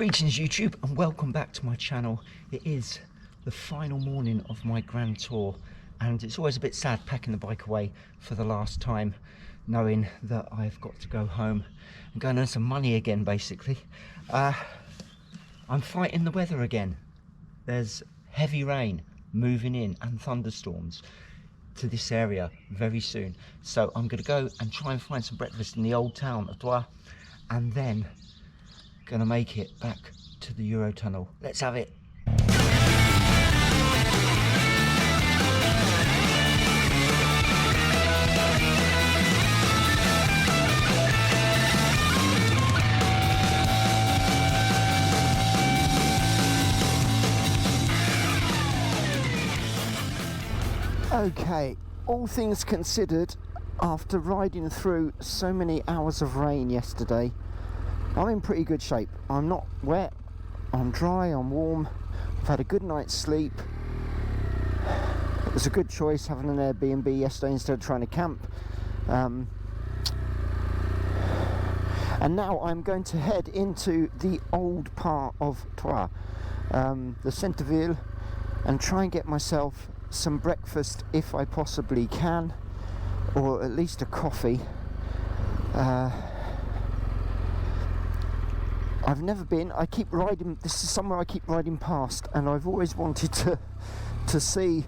Greetings YouTube and welcome back to my channel. It is the final morning of my grand tour and it's always a bit sad packing the bike away for the last time, knowing that I've got to go home and go and earn some money again basically. I'm fighting the weather again. There's heavy rain moving in and thunderstorms to this area very soon. So I'm going to go and try and find some breakfast in the old town of Douai and then gonna make it back to the Eurotunnel. Let's have it. Okay, all things considered, after riding through so many hours of rain yesterday, I'm in pretty good shape. I'm not wet, I'm dry, I'm warm, I've had a good night's sleep. It was a good choice having an Airbnb yesterday instead of trying to camp. And now I'm going to head into the old part of Douai, the centre-ville, and try and get myself some breakfast if I possibly can, or at least a coffee. I've never been. I keep riding. This is somewhere I keep riding past, and I've always wanted to see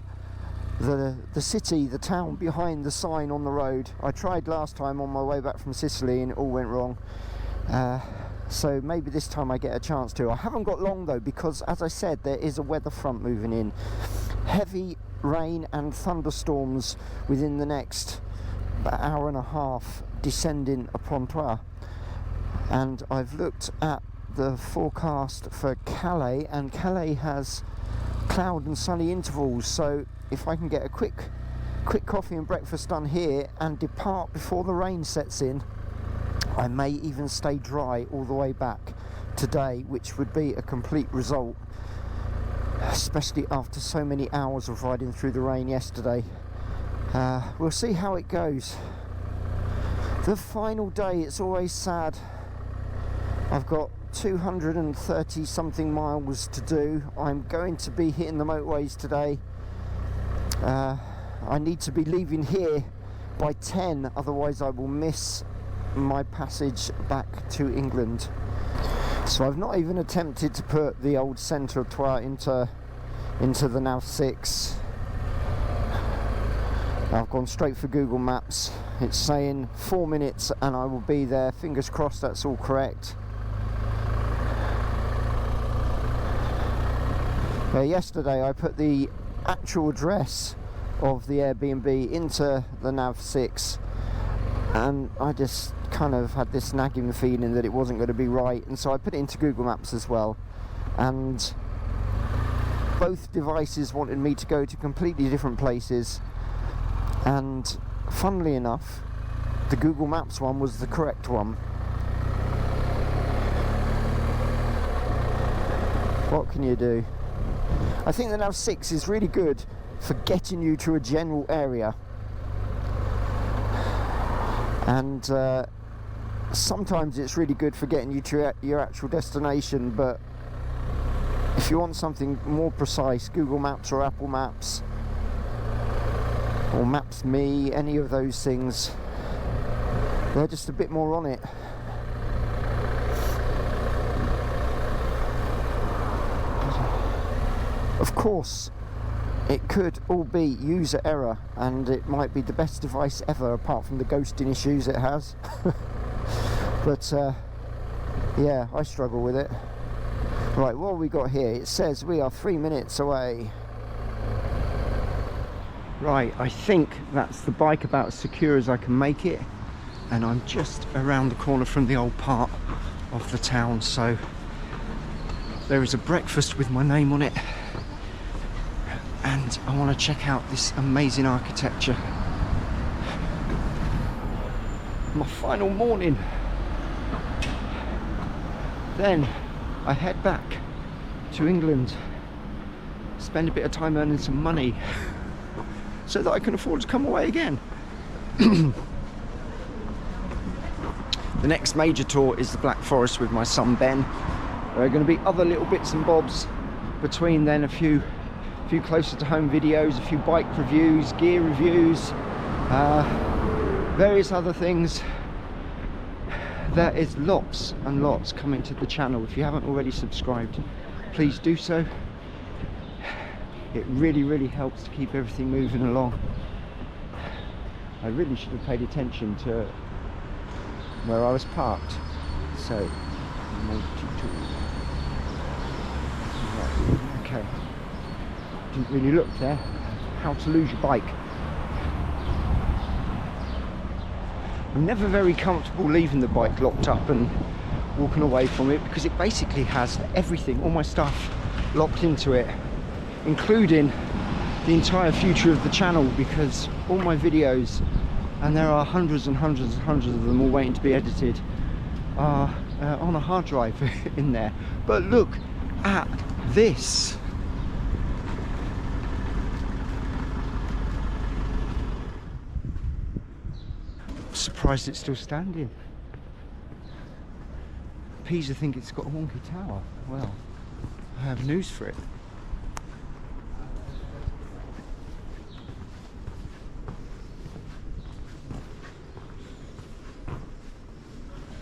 the city, the town behind the sign on the road. I tried last time on my way back from Sicily, and it all went wrong. So maybe this time I get a chance to. I haven't got long though, because as I said, there is a weather front moving in. Heavy rain and thunderstorms within the next hour and a half descending upon Douai. And I've looked at the forecast for Calais, and Calais has cloud and sunny intervals, so if I can get a quick coffee and breakfast done here and depart before the rain sets in, I may even stay dry all the way back today, which would be a complete result, especially after so many hours of riding through the rain yesterday. We'll see how it goes. The final day, it's always sad. I've got 230 something miles to do. I'm going to be hitting the motorways today. I need to be leaving here by 10, otherwise I will miss my passage back to England. So I've not even attempted to put the old centre of Douai into the nav 6. I've gone straight for Google Maps. It's saying 4 minutes and I will be there. Fingers crossed that's all correct. Yesterday I put the actual address of the Airbnb into the nav 6, and I just kind of had this nagging feeling that it wasn't going to be right, and so I put it into Google Maps as well, and both devices wanted me to go to completely different places, and funnily enough the Google Maps one was the correct one. What can you do? I think the nav 6 is really good for getting you to a general area, and sometimes it's really good for getting you to your actual destination, but if you want something more precise, Google Maps or Apple Maps or Maps Me, any of those things, they're just a bit more on it. Of course, it could all be user error, and it might be the best device ever apart from the ghosting issues it has. But yeah, I struggle with it. Right, what have we got here? It says we are 3 minutes away. Right, I think that's the bike about as secure as I can make it, and I'm just around the corner from the old part of the town, so there is a breakfast with my name on it. And I want to check out this amazing architecture. My final morning. Then I head back to England, spend a bit of time earning some money so that I can afford to come away again. The next major tour is the Black Forest with my son Ben, There are going to be other little bits and bobs between then, a few closer to home videos, a few bike reviews, gear reviews, various other things. There is lots and lots coming to the channel. If you haven't already subscribed, please do so. It really helps to keep everything moving along. I really should have paid attention to where I was parked. So, okay, didn't really look there. How to lose your bike. I'm never very comfortable leaving the bike locked up and walking away from it, because it basically has everything, all my stuff locked into it, including the entire future of the channel, because all my videos, and there are hundreds and hundreds and hundreds of them all waiting to be edited, are on a hard drive in there. But look at this. Surprised it's still standing. Pisa think it's got a wonky tower. Well, I have news for it.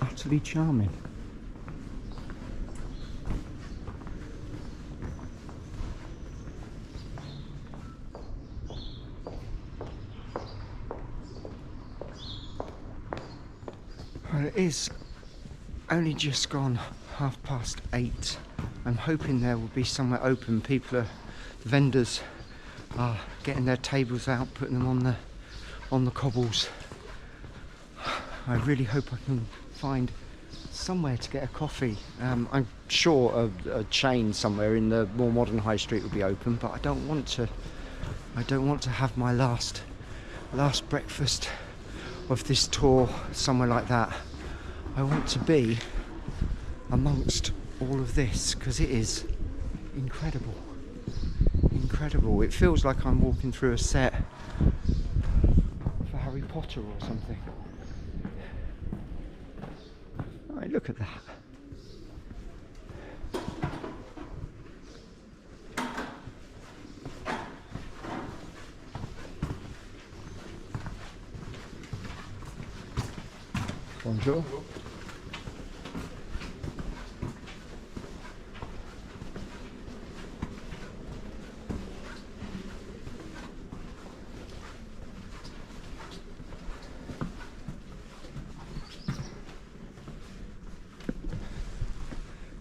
Utterly charming. Well, it is only just gone 8:30. I'm hoping there will be somewhere open. The vendors are getting their tables out, putting them on the cobbles. I really hope I can find somewhere to get a coffee. I'm sure a chain somewhere in the more modern high street will be open, but I don't want to have my last breakfast of this tour somewhere like that. I want to be amongst all of this, because it is incredible. It feels like I'm walking through a set for Harry Potter or something. Right, look at that. Bonjour.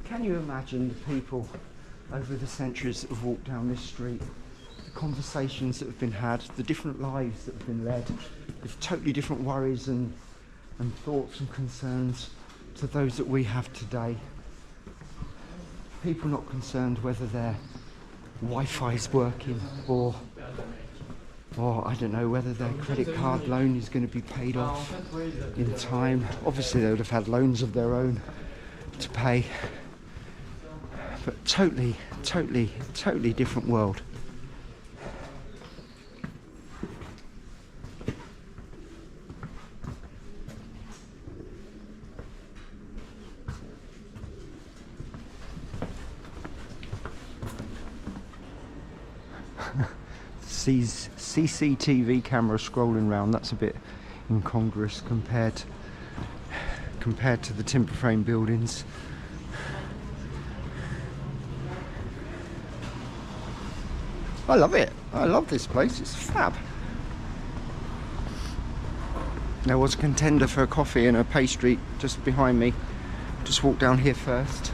Can you imagine the people over the centuries that have walked down this street, the conversations that have been had, the different lives that have been led, with totally different worries and thoughts and concerns to those that we have today. People not concerned whether their Wi-Fi is working, or I don't know, whether their credit card loan is going to be paid off in time. Obviously they would have had loans of their own to pay, but totally different world. CCTV camera scrolling around, that's a bit incongruous compared to the timber frame buildings. I love it. I love this place. It's fab. There was a contender for a coffee and a pastry just behind me. Just walk down here first.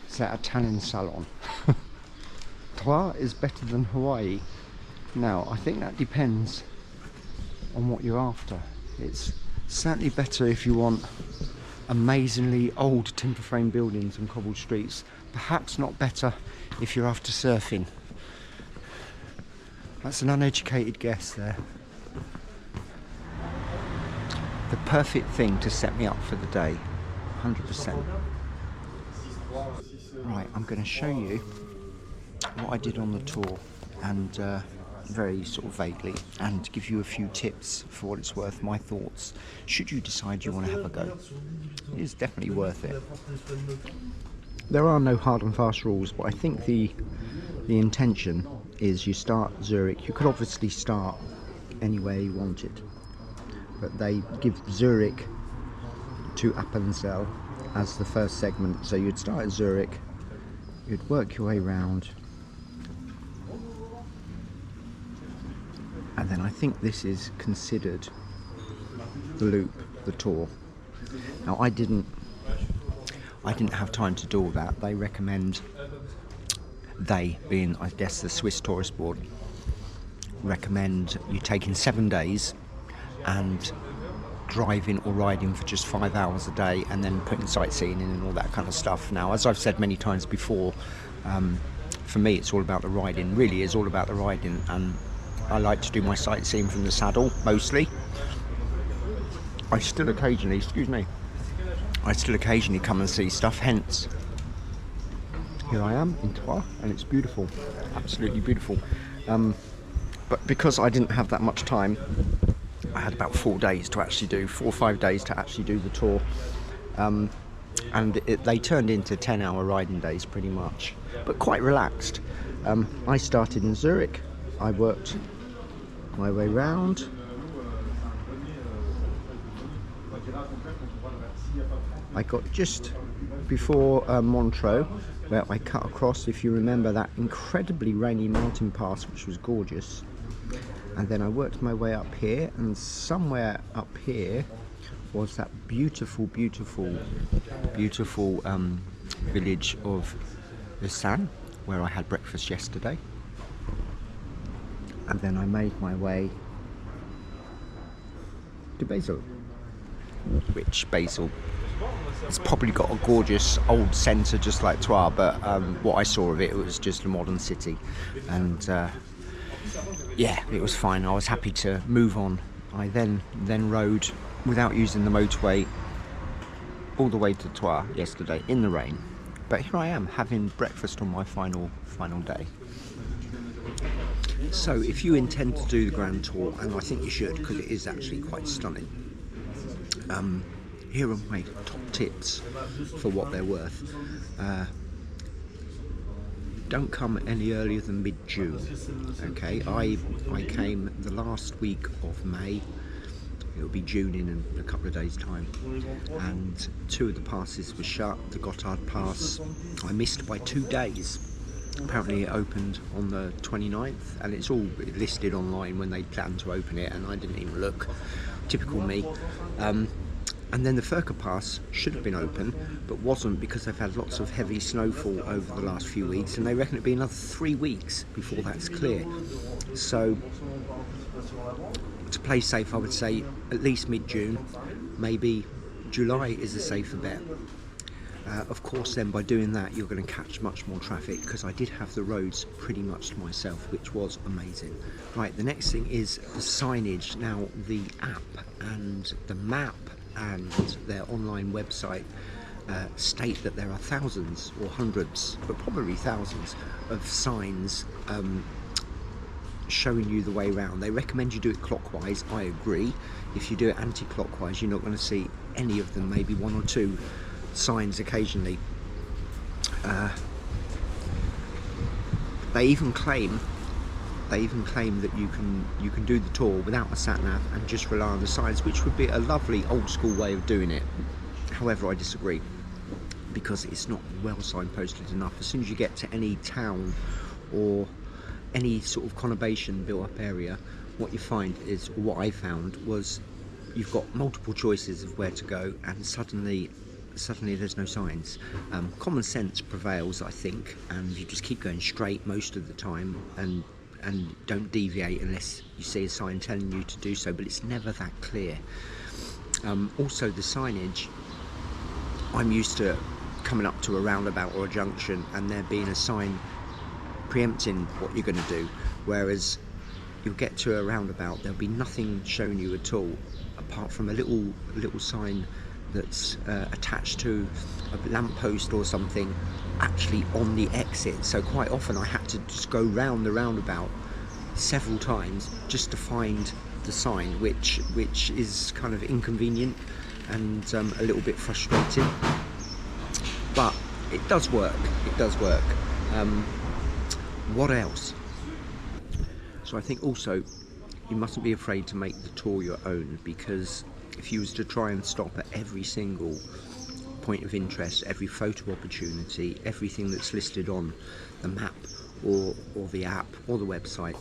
Is that a tanning salon? Trois is better than Hawaii. Now, I think that depends on what you're after. It's certainly better if you want amazingly old timber frame buildings and cobbled streets. Perhaps not better if you're after surfing. That's an uneducated guess there. The perfect thing to set me up for the day, 100%. Right, I'm going to show you what I did on the tour, and very sort of vaguely, and give you a few tips for what it's worth, my thoughts, should you decide you want to have a go. It is definitely worth it. There are no hard and fast rules, but I think the intention is you start Zurich. You could obviously start anywhere you wanted, but they give Zurich to Appenzell as the first segment. So you'd start at Zurich, you'd work your way round, and then I think this is considered the loop, the tour. Now I didn't have time to do all that. They recommend, they being I guess the Swiss Tourist Board, recommend you taking 7 days and driving or riding for just 5 hours a day, and then putting sightseeing in and all that kind of stuff. Now, as I've said many times before, for me it's all about the riding, really is all about the riding, and I like to do my sightseeing from the saddle mostly. I still occasionally come and see stuff, hence here I am in Troyes, and it's beautiful, absolutely beautiful. But because I didn't have that much time, I had about 4 days to actually do, 4 or 5 days to actually do the tour, and they turned into 10-hour riding days pretty much, but quite relaxed. I started in Zurich, I worked my way round, I got just before Montreux, where I cut across, if you remember, that incredibly rainy mountain pass, which was gorgeous. And then I worked my way up here, and somewhere up here was that beautiful, beautiful, beautiful village of Day7, where I had breakfast yesterday. And then I made my way to Basel, which Basel, it's probably got a gorgeous old centre just like Troyes, but what I saw of it, it was just a modern city, and yeah, it was fine. I was happy to move on. I then rode without using the motorway all the way to Troyes yesterday in the rain, but here I am having breakfast on my final day. So if you intend to do the Grand Tour, and I think you should because it is actually quite stunning, here are my top tips for what they're worth. Don't come any earlier than mid-June. Okay, I came the last week of May. It'll be June in a couple of days' time, and 2 of the passes were shut. The Gotthard Pass I missed by 2 days. Apparently it opened on the 29th, and it's all listed online when they planned to open it, and I didn't even look. Typical me. And then the Furka Pass should have been open, but wasn't, because they've had lots of heavy snowfall over the last few weeks, and they reckon it'll be another 3 weeks before that's clear. So, to play safe, I would say at least mid-June, maybe July is a safer bet. Of course, then by doing that, you're going to catch much more traffic, because I did have the roads pretty much to myself, which was amazing. Right, the next thing is the signage. Now, the app and the map and their online website state that there are thousands or hundreds, but probably thousands of signs showing you the way around. They recommend you do it clockwise. I agree. If you do it anti-clockwise, you're not going to see any of them, maybe 1 or 2 signs occasionally. They even claim that you can do the tour without a sat nav and just rely on the signs, which would be a lovely old school way of doing it. However, I disagree, because it's not well signposted enough. As soon as you get to any town or any sort of conurbation built up area, what you find is, or what I found was, you've got multiple choices of where to go, and suddenly there's no signs. Common sense prevails, I think, and you just keep going straight most of the time, and don't deviate unless you see a sign telling you to do so, but it's never that clear. Also, the signage I'm used to coming up to a roundabout or a junction and there being a sign preempting what you're going to do, whereas you'll get to a roundabout, there'll be nothing showing you at all apart from a little sign that's attached to a lamppost or something actually on the exit. So quite often I had to just go round the roundabout several times just to find the sign, which is kind of inconvenient and a little bit frustrating, but it does work. What else? So I think also you mustn't be afraid to make the tour your own, because if you was to try and stop at every single point of interest, every photo opportunity, everything that's listed on the map or the app or the website,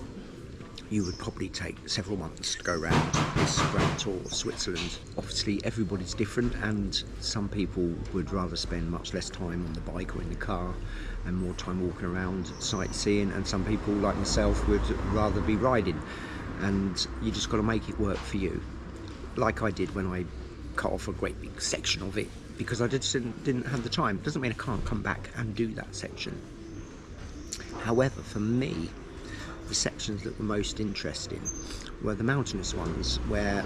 you would probably take several months to go around this grand tour of Switzerland. Obviously everybody's different, and some people would rather spend much less time on the bike or in the car and more time walking around sightseeing, and some people like myself would rather be riding, and you just got to make it work for you, like I did when I cut off a great big section of it because I just didn't have the time. Doesn't mean I can't come back and do that section. However, for me, the sections that were most interesting were the mountainous ones, where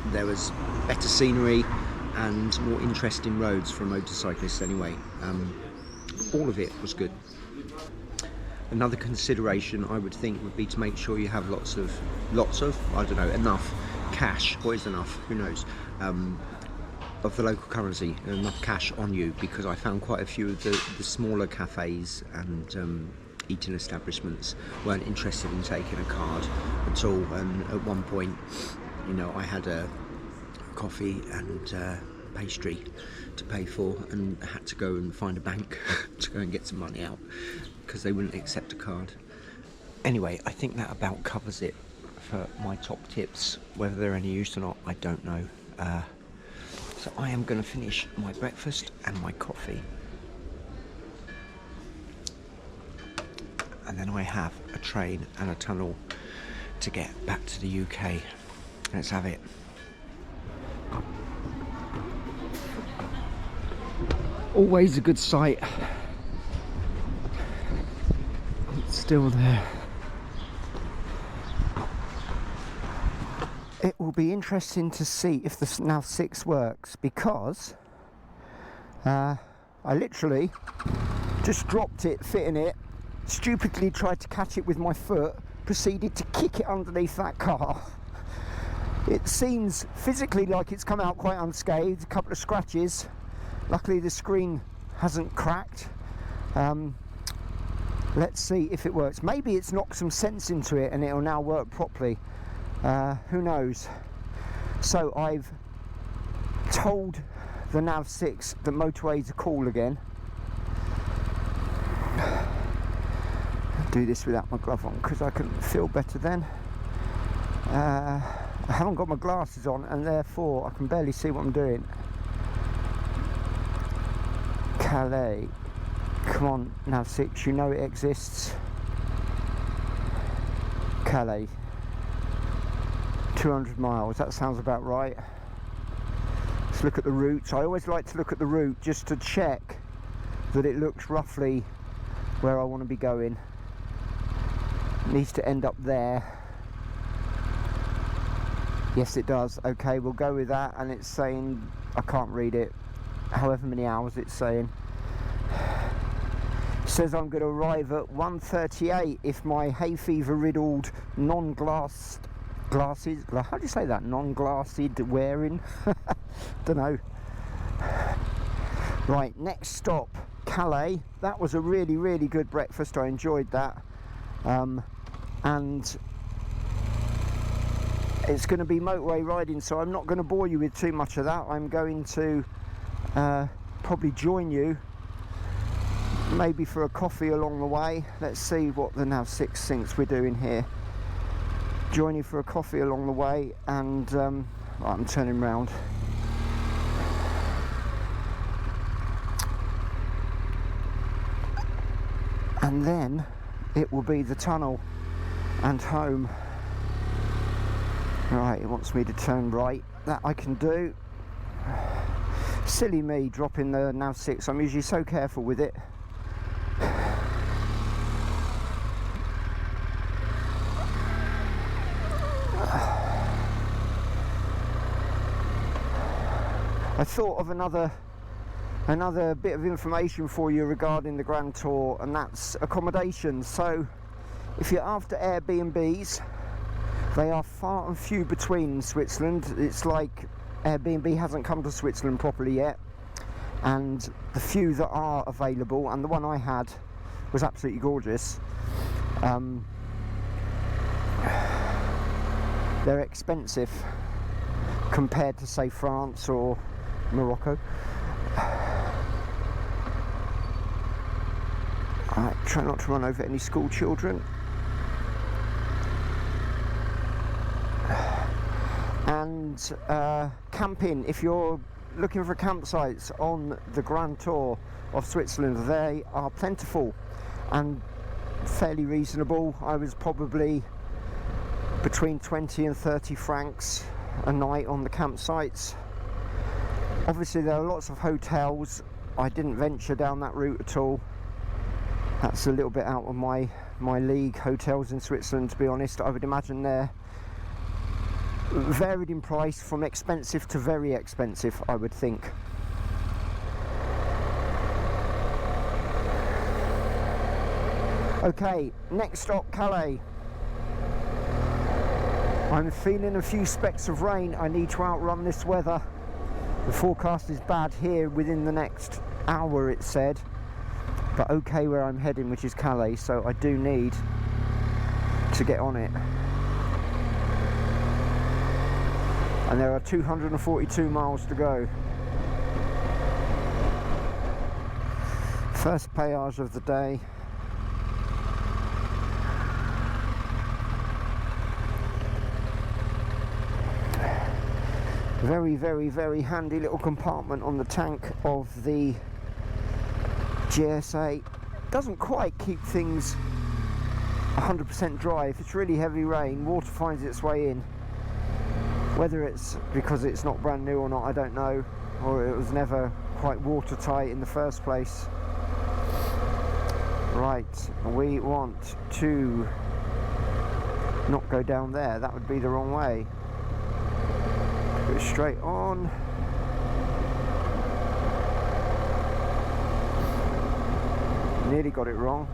there was better scenery and more interesting roads for a motorcyclist anyway. All of it was good. Another consideration I would think would be to make sure you have lots of, I don't know, enough cash. What is enough? Who knows? Of the local currency, enough cash on you, because I found quite a few of the smaller cafes and eating establishments weren't interested in taking a card at all, and at one point, you know, I had a coffee and pastry to pay for and had to go and find a bank to go and get some money out because they wouldn't accept a card. Anyway, I think that about covers it for my top tips. Whether they're any use or not, I don't know. So I am going to finish my breakfast and my coffee, and then I have a train and a tunnel to get back to the UK. Let's have it. Always a good sight. It's still there. It will be interesting to see if the Nav 6 works, because I literally just dropped it, fitting it, stupidly tried to catch it with my foot, proceeded to kick it underneath that car. It seems physically like it's come out quite unscathed, a couple of scratches. Luckily the screen hasn't cracked. Let's see if it works. Maybe it's knocked some sense into it and it'll now work properly. Who knows? So I've told the Nav 6 that motorways are cool again. Do this without my glove on because I can feel better then. I haven't got my glasses on and therefore I can barely see what I'm doing. Calais. Come on, Nav 6, you know it exists. Calais. 200 miles, that sounds about right. Let's look at the routes. I always like to look at the route just to check that it looks roughly where I want to be going. It needs to end up there. Yes, it does. Okay, we'll go with that. And it's saying, I can't read it, however many hours it's saying. It says I'm going to arrive at 1:38 if my hay fever riddled non-glassed glasses, how do you say that, non-glassed wearing? Don't know. Right, next stop, Calais. That was a really, really good breakfast. I enjoyed that. And it's going to be motorway riding, so I'm not going to bore you with too much of that. I'm going to probably join you maybe for a coffee along the way. Let's see what the Nav 6 thinks we're doing here. Join you for a coffee along the way, and right, I'm turning round. And then it will be the tunnel and home. Right, it wants me to turn right. That I can do. Silly me dropping the nav 6. I'm usually so careful with it. I thought of another bit of information for you regarding the Grand Tour, and that's accommodation. So if you're after Airbnbs, they are far and few between in Switzerland. It's like Airbnb hasn't come to Switzerland properly yet, and the few that are available, and the one I had was absolutely gorgeous, they're expensive compared to, say, France or Morocco. Alright, try not to run over any school children. And camping, if you're looking for campsites on the Grand Tour of Switzerland, they are plentiful and fairly reasonable. I was probably between 20 and 30 francs a night on the campsites. Obviously there are lots of hotels. I didn't venture down that route at all. That's a little bit out of my league, hotels in Switzerland, to be honest. I would imagine they're varied in price from expensive to very expensive, I would think. Okay, next stop, Calais. I'm feeling a few specks of rain. I need to outrun this weather. The forecast is bad here within the next hour, it said, but okay where I'm heading, which is Calais, so I do need to get on it. And there are 242 miles to go. First péage of the day. Very, very, very handy little compartment on the tank of the GSA. Doesn't quite keep things 100% dry. If it's really heavy rain, water finds its way in. Whether it's because it's not brand new or not, I don't know, or it was never quite watertight in the first place. Right, we want to not go down there. That would be the wrong way. Go straight on. Nearly got it wrong.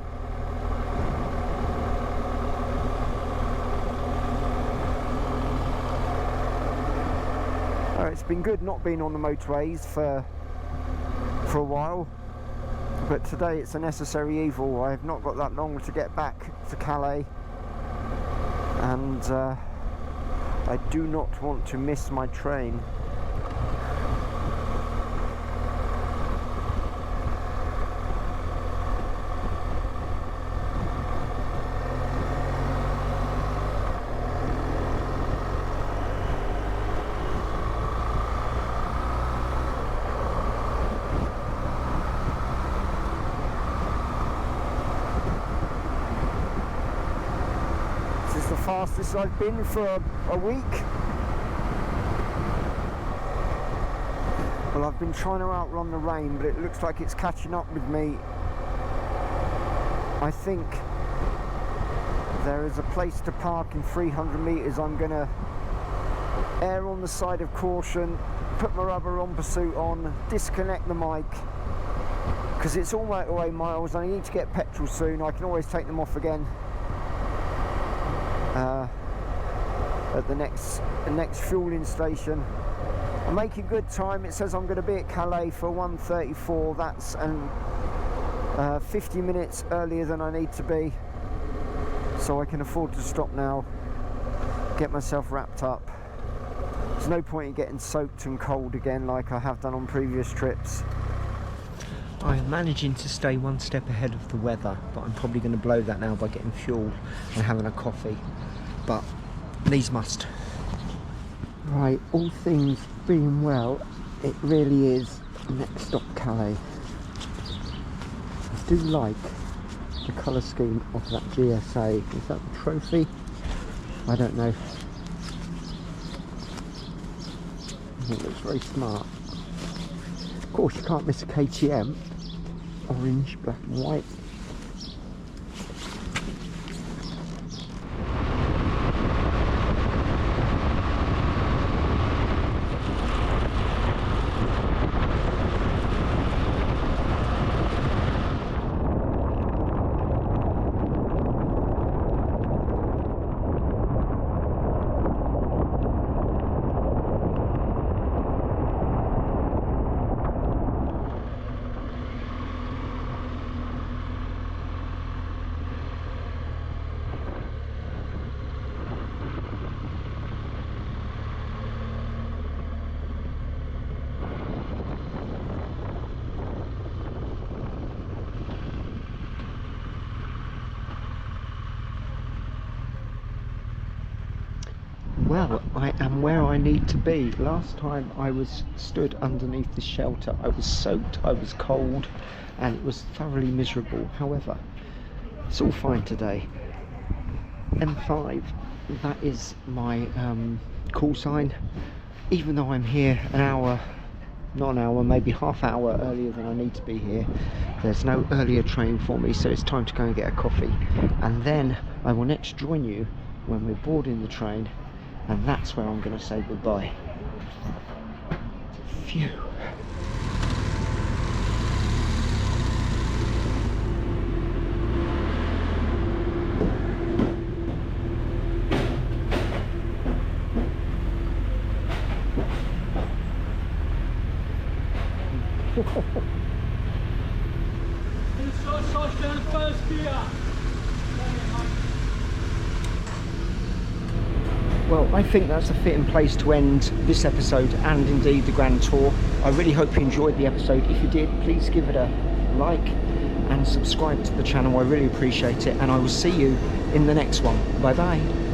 It's been good not being on the motorways for a while, but today it's a necessary evil. I have not got that long to get back to Calais, and I do not want to miss my train. Fastest I've been for a week. Well, I've been trying to outrun the rain, but it looks like it's catching up with me. I think there is a place to park in 300 metres. I'm going to err on the side of caution, put my rubber on pursuit on, disconnect the mic, because it's all motorway miles. I need to get petrol soon. I can always take them off again at the next fueling station. I'm making good time. It says I'm going to be at Calais for 1:34. That's 50 minutes earlier than I need to be, so I can afford to stop now, get myself wrapped up. There's no point in getting soaked and cold again like I have done on previous trips. I'm managing to stay one step ahead of the weather, but I'm probably going to blow that now by getting fuel and having a coffee, but these must. Right, all things being well, it really is next stop Calais. I do like the colour scheme of that GSA. Is that the trophy? I don't know. I think it looks very smart. course, you can't miss a KTM. Orange, black and white. Well, I am where I need to be. Last time I was stood underneath the shelter, I was soaked, I was cold, and it was thoroughly miserable. However, it's all fine today. M5, that is my call sign. Even though I'm here an hour, not an hour, maybe half hour earlier than I need to be here, there's no earlier train for me, so it's time to go and get a coffee. And then I will next join you when we're boarding the train, and that's where I'm going to say goodbye. Phew. Well, I think that's a fitting place to end this episode and indeed the Grand Tour. I really hope you enjoyed the episode. If you did, please give it a like and subscribe to the channel. I really appreciate it, and I will see you in the next one. Bye bye.